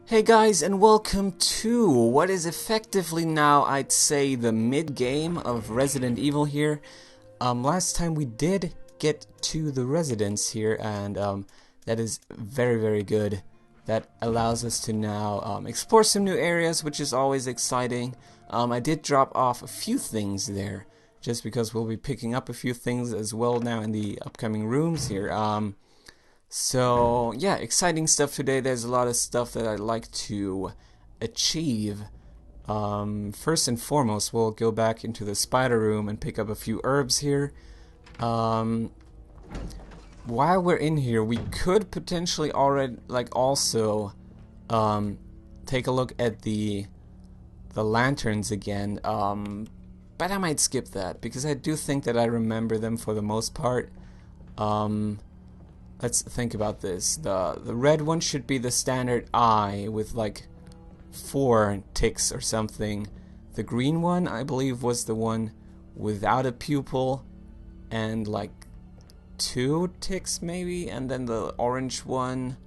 Hey guys, and welcome to what is effectively now, I'd say, the mid-game of Resident Evil here. Last time we did get to the residence here, and that is very good. That allows us to now explore some new areas, which is always exciting. I did drop off a few things there, just because we'll be picking up a few things as well now in the upcoming rooms here. So yeah, exciting stuff today. There's a lot of stuff that I'd like to achieve. First and foremost, we'll go back into the spider room and pick up a few herbs here. While we're in here, we could potentially already also take a look at the lanterns again. But I might skip that because I do think that I remember them for the most part. Let's think about this. The red one should be the standard eye with like 4 ticks or something. The green one, I believe, was the one without a pupil and like 2 ticks maybe. And then the orange one,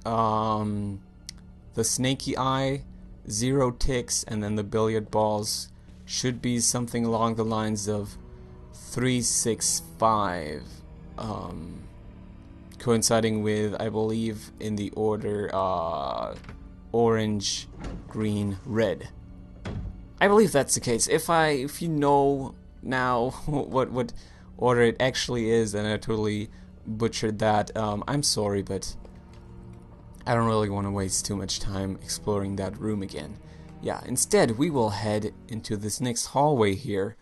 the snaky eye, 0 ticks. And then the billiard balls should be something along the lines of 3, 6, 5. Coinciding with, I believe, in the order orange, green, red. I believe that's the case. If you know now what order it actually is, and I totally butchered that, I'm sorry, but I don't really want to waste too much time exploring that room again. Yeah, instead we will head into this next hallway here,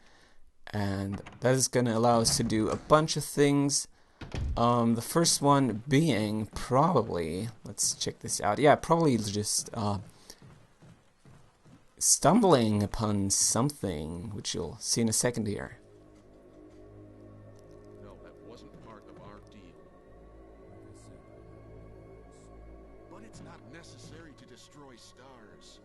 and that is going to allow us to do a bunch of things. The first one being probably, let's check this out. Yeah, probably just stumbling upon something, which you'll see in a second here. No, that wasn't part of our deal. But it's not necessary to destroy S.T.A.R.S.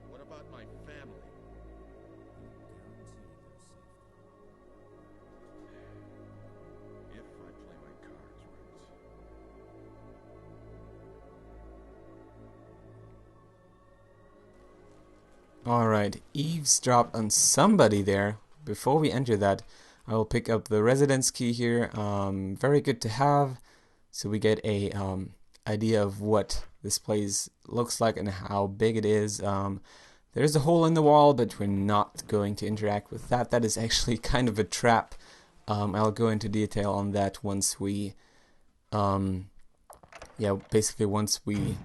What about my family? If I play my cards right. Alright, eavesdrop on somebody there. Before we enter that, I will pick up the residence key here. Very good to have, so we get a idea of what this place looks like and how big it is. There's a hole in the wall, but we're not going to interact with that. That is actually kind of a trap. I'll go into detail on that once we, basically once we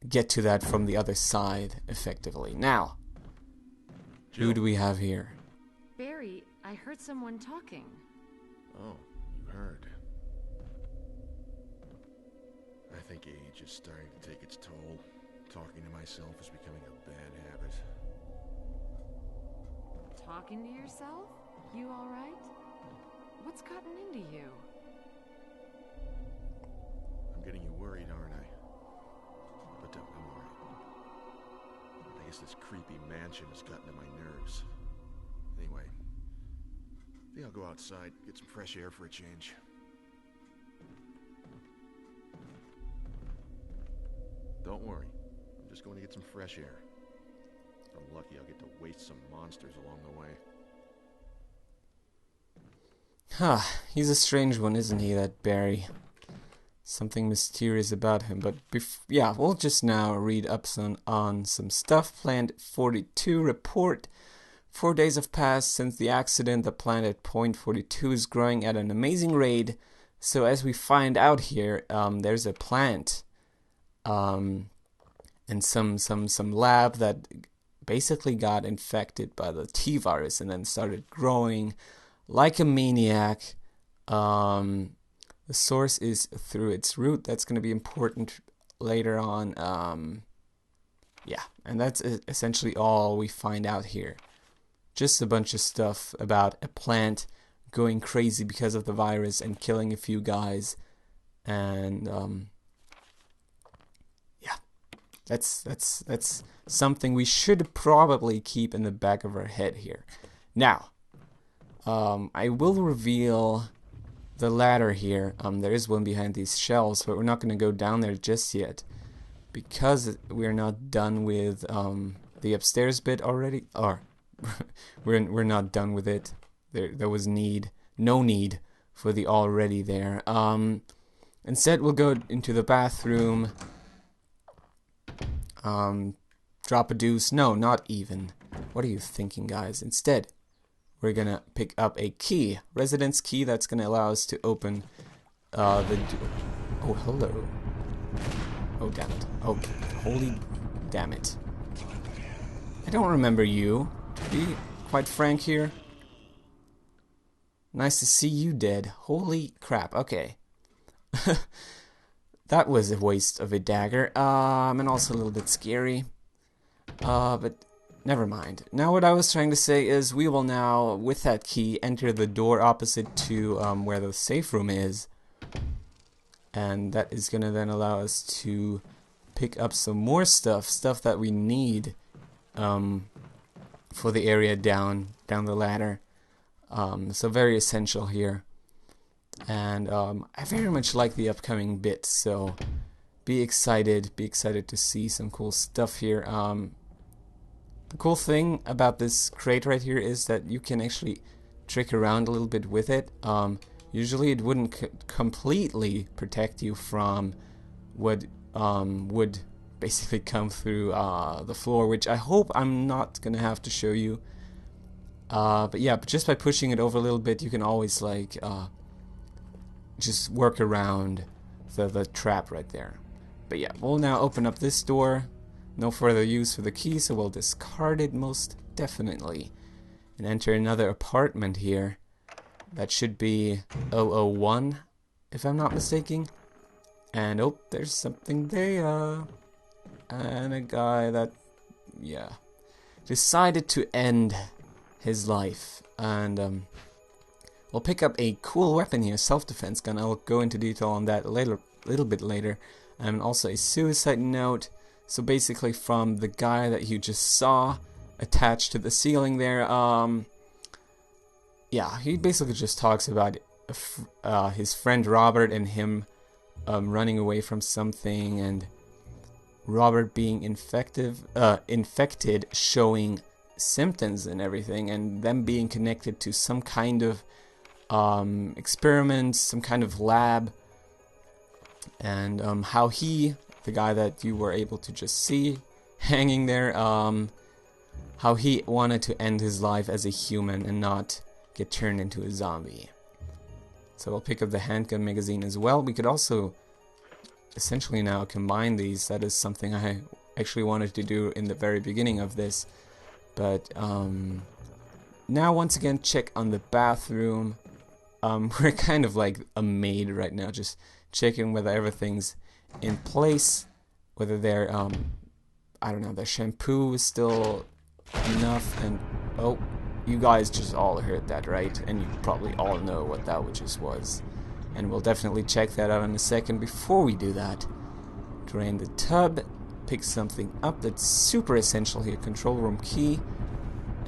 get to that from the other side, effectively. Now, who do we have here? Barry, I heard someone talking. Oh, you heard. I think age is starting to take its toll. Talking to myself is becoming a bad habit. Talking to yourself? You alright? What's gotten into you? I'm getting you worried, aren't I? But I'm alright. I guess this creepy mansion has gotten to my nerves. Anyway, I think I'll go outside, get some fresh air for a change. Don't worry, I'm just going to get some fresh air. If I'm lucky, I'll get to waste some monsters along the way. Huh, he's a strange one, isn't he, that Barry? Something mysterious about him, but yeah, we'll just now read up on some stuff. Plant 42 report. 4 days have passed since the accident. The plant at point 42 is growing at an amazing rate. So as we find out here, there's a plant and some lab that basically got infected by the T-virus and then started growing like a maniac. The source is through its root. That's going to be important later on. Yeah, and that's essentially all we find out here. Just a bunch of stuff about a plant going crazy because of the virus and killing a few guys. And yeah, that's something we should probably keep in the back of our head here. Now, I will reveal the ladder here. There is one behind these shelves, but we're not going to go down there just yet because we're not done with the upstairs bit already. Or we're not done with it. There was no need for the already there. Instead, we'll go into the bathroom. Drop a deuce. No, not even. What are you thinking, guys? Instead, we're gonna pick up a key, residence key, that's gonna allow us to open the oh, hello. Oh, damn it. Oh, holy damn it. I don't remember you, to be quite frank here. Nice to see you dead. Holy crap. Okay. That was a waste of a dagger, and also a little bit scary. But never mind. Now what I was trying to say is we will now, with that key, enter the door opposite to where the safe room is. And that is going to then allow us to pick up some more stuff that we need for the area down the ladder. So very essential here. And I very much like the upcoming bit, so be excited to see some cool stuff here. The cool thing about this crate right here is that you can actually trick around a little bit with it. Usually it wouldn't completely protect you from what would basically come through the floor, which I hope I'm not gonna have to show you. But yeah, just by pushing it over a little bit, you can always like just work around the trap right there. But yeah, we'll now open up this door. No further use for the key, so we'll discard it most definitely and enter another apartment here. That should be 001, if I'm not mistaken. And oh, there's something there. And a guy that, yeah, decided to end his life. And we'll pick up a cool weapon here, self-defense gun. I'll go into detail on that later, little bit later. And also a suicide note. So basically from the guy that you just saw attached to the ceiling there, yeah, he basically just talks about his friend Robert and him running away from something, and Robert being infected, showing symptoms and everything, and them being connected to some kind of experiment, some kind of lab, and how he, the guy that you were able to just see hanging there, how he wanted to end his life as a human and not get turned into a zombie. So we'll pick up the handgun magazine as well. We could also essentially now combine these. That is something I actually wanted to do in the very beginning of this. But now once again, check on the bathroom. We're kind of like a maid right now, just checking whether everything's in place, whether their I don't know, their shampoo is still enough. And oh, you guys just all heard that, right? And you probably all know what that just was. And we'll definitely check that out in a second. Before we do that, drain the tub, pick something up that's super essential here, control room key,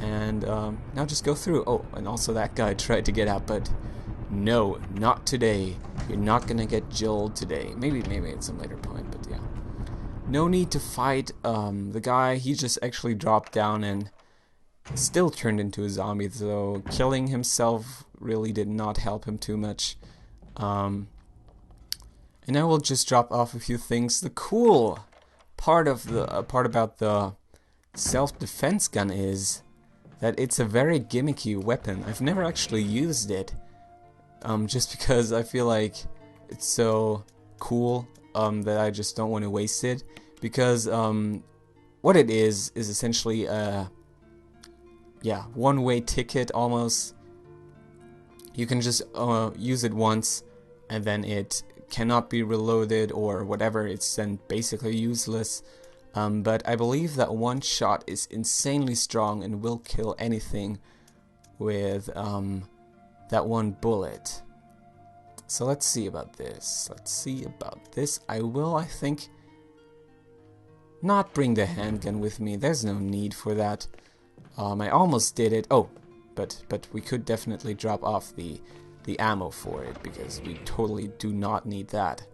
and now just go through. Oh, and also that guy tried to get out, but no, not today. You're not gonna get Joel today. Maybe at some later point, but yeah. No need to fight the guy. He just actually dropped down and still turned into a zombie, though killing himself really did not help him too much. And now we'll just drop off a few things. The cool part of the part about the self-defense gun is that it's a very gimmicky weapon. I've never actually used it, just because I feel like it's so cool that I just don't want to waste it. Because what it is essentially a one-way ticket almost. You can just use it once, and then it cannot be reloaded or whatever. It's then basically useless. But I believe that one shot is insanely strong and will kill anything with that one bullet. So let's see about this. I will, I think, not bring the handgun with me. There's no need for that. I almost did it. Oh, but we could definitely drop off the the ammo for it, because we totally do not need that.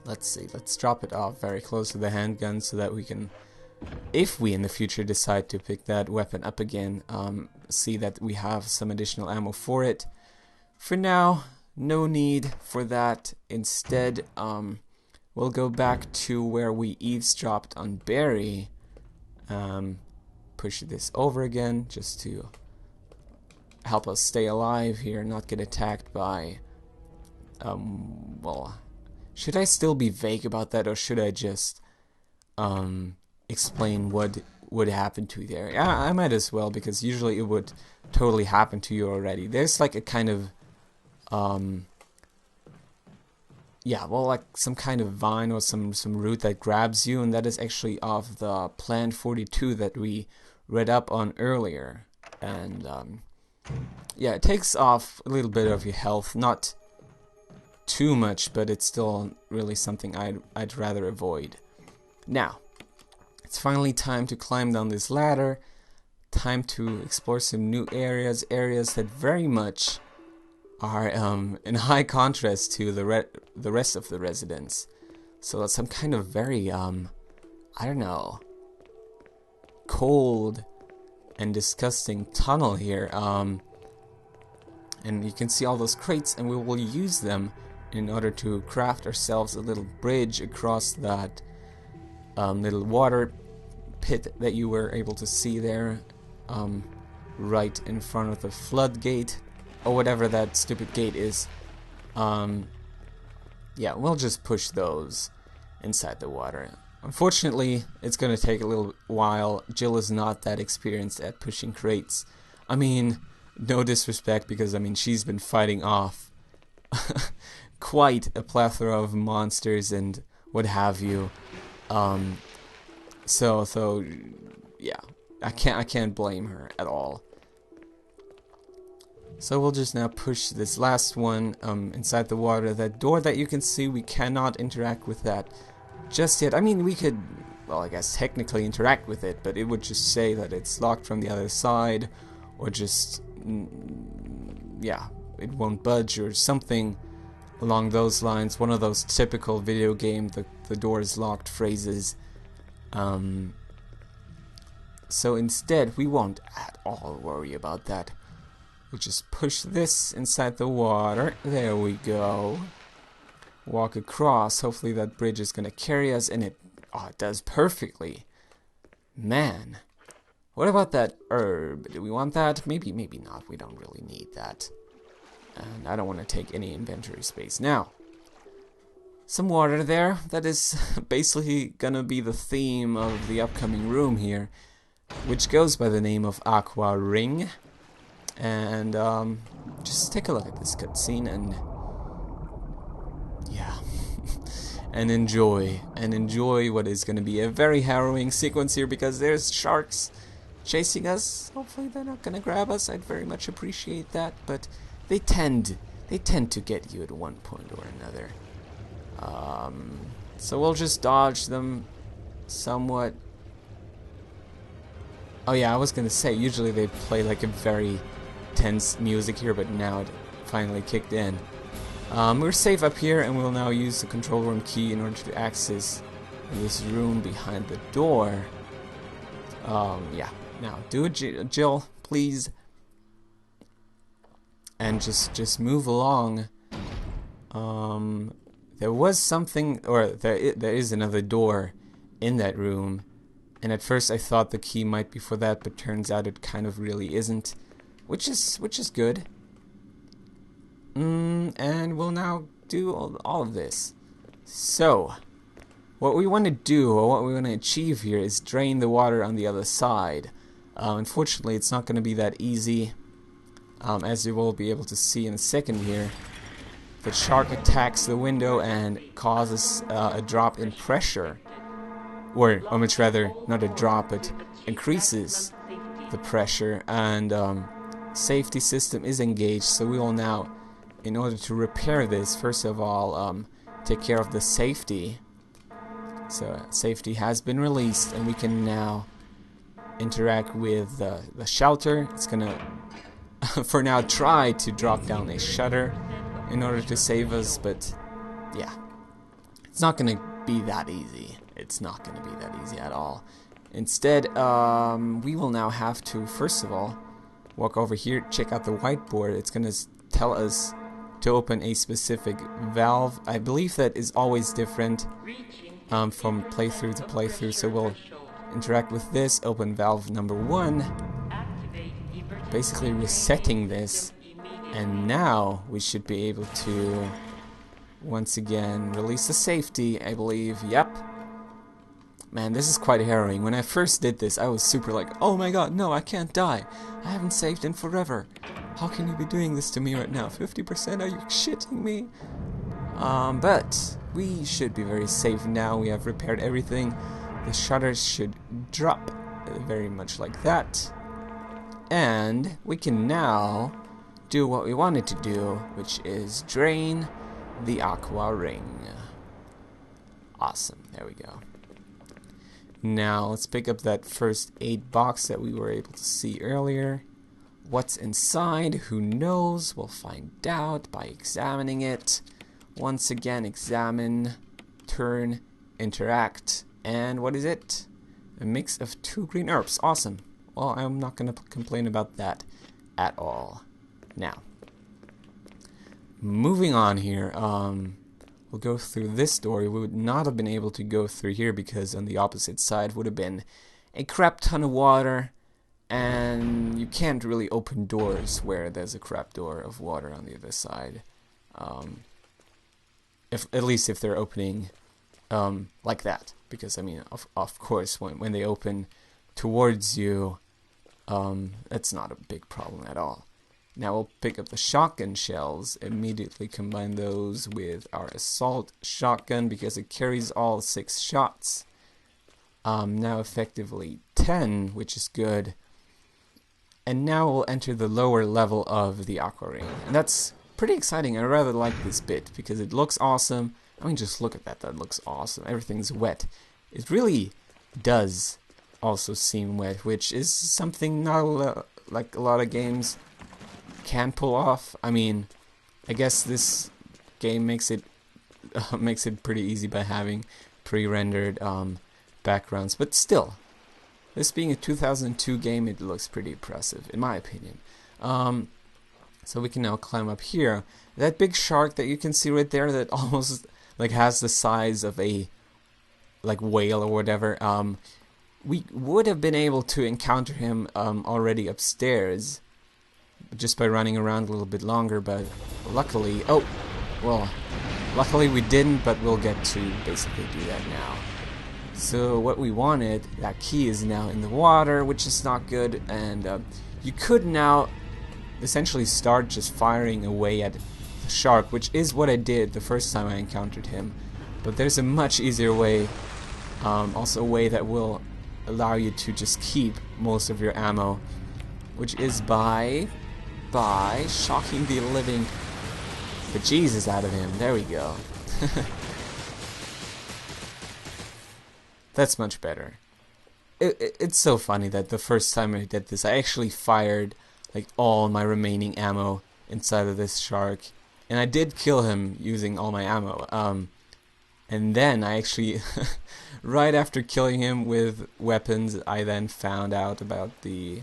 Let's see, let's drop it off very close to the handgun so that we can, if we in the future decide to pick that weapon up again, see that we have some additional ammo for it. For now, no need for that. Instead, we'll go back to where we eavesdropped on Barry. Push this over again just to help us stay alive here, not get attacked by, well, should I still be vague about that, or should I just explain what would happen to you there? Yeah, I might as well, because usually it would totally happen to you already. There's like a kind of yeah, well, like some kind of vine or some root that grabs you, and that is actually of the plant 42 that we read up on earlier. And yeah, it takes off a little bit of your health, not too much, but it's still really something I'd rather avoid. Now, it's finally time to climb down this ladder. Time to explore some new areas that very much are in high contrast to the rest of the residents. So it's some kind of very I don't know, cold and disgusting tunnel here. And you can see all those crates, and we will use them in order to craft ourselves a little bridge across that little water pit that you were able to see there, right in front of the floodgate, or whatever that stupid gate is. Yeah, we'll just push those inside the water. Unfortunately, it's going to take a little while. Jill is not that experienced at pushing crates. I mean, no disrespect, because I mean, she's been fighting off quite a plethora of monsters and what have you. So yeah, I can't blame her at all. So we'll just now push this last one inside the water. That door that you can see, we cannot interact with that just yet. I mean, we could, well, I guess technically interact with it, but it would just say that it's locked from the other side, or just, yeah, it won't budge or something along those lines. One of those typical video game, the door is locked phrases. So instead, we won't at all worry about that. We'll just push this inside the water. There we go. Walk across. Hopefully that bridge is gonna carry us, and it does perfectly. Man, what about that herb? Do we want that? Maybe not. We don't really need that. And I don't want to take any inventory space. Now, some water there. That is basically gonna be the theme of the upcoming room here, which goes by the name of Aqua Ring. And just take a look at this cutscene and yeah, and enjoy what is going to be a very harrowing sequence here, because there's sharks chasing us. Hopefully they're not going to grab us. I'd very much appreciate that, but they tend to get you at one point or another. So we'll just dodge them somewhat. Oh yeah, I was gonna say, usually they play like a very tense music here, but now it finally kicked in. We're safe up here, and we'll now use the control room key in order to access this room behind the door. Yeah, now do it, Jill, please, and just move along. There was something, or there is another door in that room. And at first I thought the key might be for that, but turns out it kind of really isn't, which is good. And we'll now do all of this. So, what we want to do, or what we want to achieve here, is drain the water on the other side. Unfortunately, it's not going to be that easy, as you will be able to see in a second here. The shark attacks the window and causes a drop in pressure. Or much rather, not a drop, it increases the pressure, and safety system is engaged. So we will now, in order to repair this, first of all, take care of the safety. So safety has been released, and we can now interact with the shelter. It's gonna for now try to drop down a shutter in order to save us, but yeah, it's not gonna be that easy. It's not gonna be that easy at all. Instead, we will now have to, first of all, walk over here, check out the whiteboard. It's gonna tell us to open a specific valve. I believe that is always different from playthrough to playthrough, so we'll interact with this, open valve number 1, basically resetting this, and now we should be able to once again release the safety, I believe. Yep. Man, this is quite harrowing. When I first did this, I was super like, oh my god, no, I can't die. I haven't saved in forever. How can you be doing this to me right now? 50%? Are you shitting me? But we should be very safe now. We have repaired everything. The shutters should drop very much like that. And we can now do what we wanted to do, which is drain the aqua ring. Awesome. There we go. Now let's pick up that first aid box that we were able to see earlier. What's inside? Who knows? We'll find out by examining it. Once again, examine, turn, interact, and what is it? A mix of 2 green herbs. Awesome. Well, I'm not going to complain about that at all. Now, moving on here, we'll go through this door. We would not have been able to go through here because on the opposite side would have been a crap ton of water, and you can't really open doors where there's a crap door of water on the other side. At least if they're opening like that, because I mean, of course, when they open towards you, that's not a big problem at all. Now we'll pick up the shotgun shells, immediately combine those with our assault shotgun because it carries all 6 shots. Now effectively 10, which is good. And now we'll enter the lower level of the aqua ring. And that's pretty exciting. I rather like this bit because it looks awesome. I mean, just look at that. That looks awesome. Everything's wet. It really does also seem wet, which is something not like a lot of games can pull off. I mean, I guess this game makes it pretty easy by having pre-rendered backgrounds, but still, this being a 2002 game, it looks pretty impressive in my opinion. So we can now climb up here. That big shark that you can see right there, that almost like has the size of a like whale or whatever. We would have been able to encounter him already upstairs just by running around a little bit longer, but luckily, luckily we didn't, but we'll get to basically do that now. So what we wanted, that key is now in the water, which is not good, and you could now essentially start just firing away at the shark, which is what I did the first time I encountered him, but there's a much easier way, also a way that will allow you to just keep most of your ammo, which is by shocking the living bejesus out of him. There we go. That's much better. It's so funny that the first time I did this, I actually fired like all my remaining ammo inside of this shark, and I did kill him using all my ammo. And then I actually, right after killing him with weapons, I then found out about the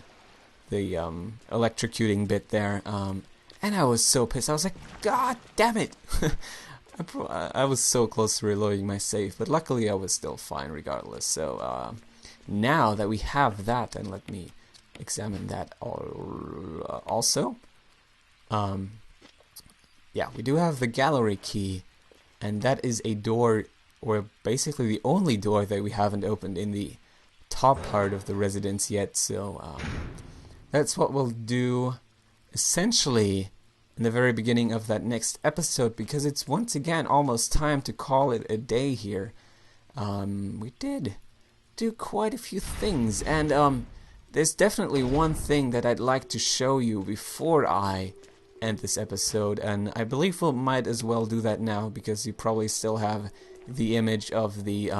electrocuting bit there, and I was so pissed. I was like, God damn it! I was so close to reloading my save, but luckily I was still fine regardless. So now that we have that, and let me examine that also. Yeah, we do have the gallery key, and that is a door, or basically the only door that we haven't opened in the top part of the residence yet. So that's what we'll do essentially in the very beginning of that next episode, because it's once again almost time to call it a day here. We did do quite a few things, and there's definitely one thing that I'd like to show you before I end this episode, and I believe we might as well do that now, because you probably still have the image of the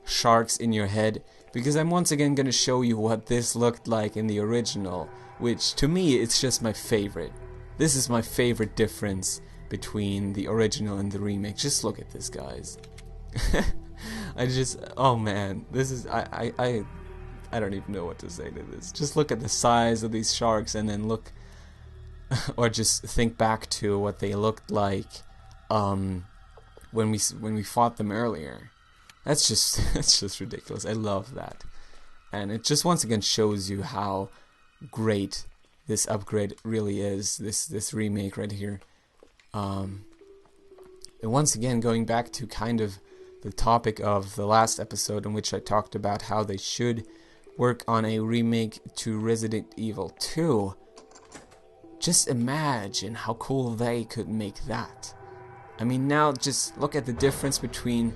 sharks in your head, because I'm once again going to show you what this looked like in the original, which to me it's just my favorite. This is my favorite difference between the original and the remake. Just look at this, guys. Oh man, this is, I don't even know what to say to this. Just look at the size of these sharks and then look, or just think back to what they looked like when we fought them earlier. That's just ridiculous. I love that. And it just once again shows you how great this upgrade really is, this remake right here. And once again, going back to kind of the topic of the last episode in which I talked about how they should work on a remake to Resident Evil 2. Just imagine how cool they could make that. I mean, now just look at the difference between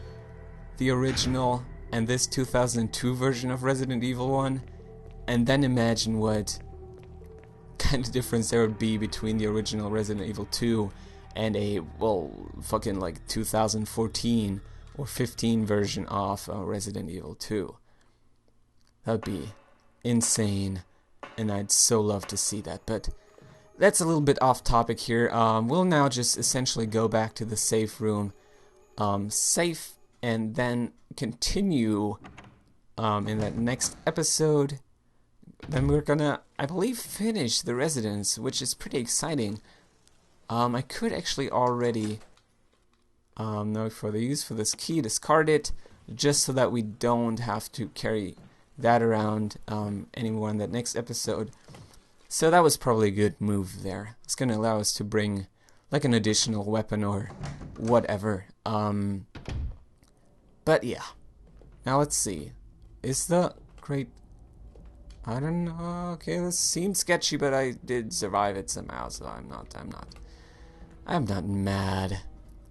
the original and this 2002 version of Resident Evil 1, and then imagine what kind of difference there would be between the original Resident Evil 2 and a, well, fucking like 2014 or 15 version of Resident Evil 2. That'd be insane, and I'd so love to see that. But that's a little bit off topic here. We'll now just essentially go back to the safe room, save, and then continue in that next episode. Then we're gonna, I believe, finish the residence, which is pretty exciting. I could actually already no further use for this key, discard it, just so that we don't have to carry that around anymore in that next episode. So that was probably a good move there. It's gonna allow us to bring like an additional weapon or whatever. But yeah. Now let's see. Is the great, I don't know, okay, this seemed sketchy, but I did survive it somehow, so I'm not mad.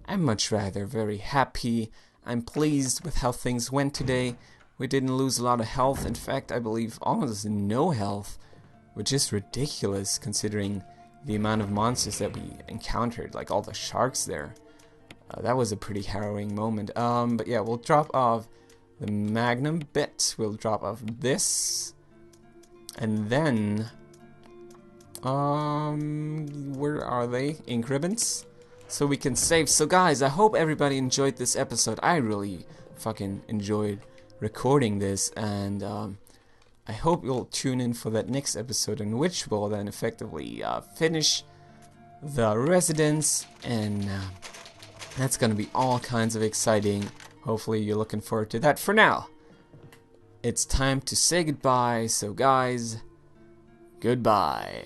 I'm much rather very happy. I'm pleased with how things went today. We didn't lose a lot of health. In fact, I believe almost no health, which is ridiculous considering the amount of monsters that we encountered, like all the sharks there. That was a pretty harrowing moment. But yeah, we'll drop off the Magnum bit. We'll drop off this. And then, where are they? Ink ribbons? So we can save. So guys, I hope everybody enjoyed this episode. I really fucking enjoyed recording this, and I hope you'll tune in for that next episode, in which we'll then effectively finish the residence, and that's gonna be all kinds of exciting. Hopefully you're looking forward to that. For now, it's time to say goodbye. So guys, goodbye.